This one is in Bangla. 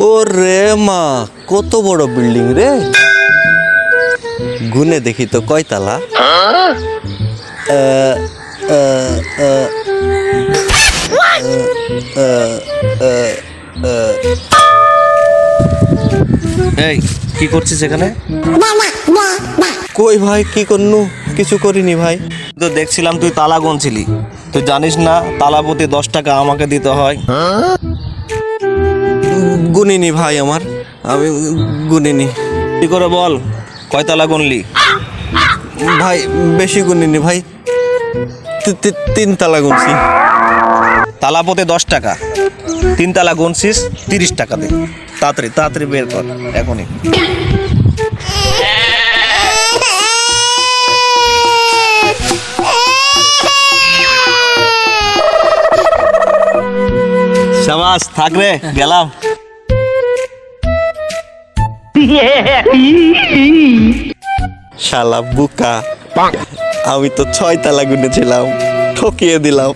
ও রে মা, কত বড় বিল্ডিং রে। গুনে দেখি তো কয়তালা। এই কি করছিস এখানে? কই ভাই, কি করনু? কিছু করিনি ভাই। তো দেখছিলাম তুই তালা গুনছিলি। তুই জানিস না তালা প্রতি 10 টাকা আমাকে দিতে হয়? গুনিনি ভাই, আমি গুনিনি কি করে বল, কয় তালা গুনলি? ভাই। বেশি গুনিনি ভাই, 3 তালা গুনছি। তালা প্রতি 10 টাকা, 3 তালা গুনছিস, 30 টাকা দে। তাড়াতাড়ি তাড়াতাড়ি বের কর এখনই। শাবাশ, থাক রে, গেলাম। শালা বুকা, আমি তো 6 তালা গুনেছিলাম, ঠকিয়ে দিলাম।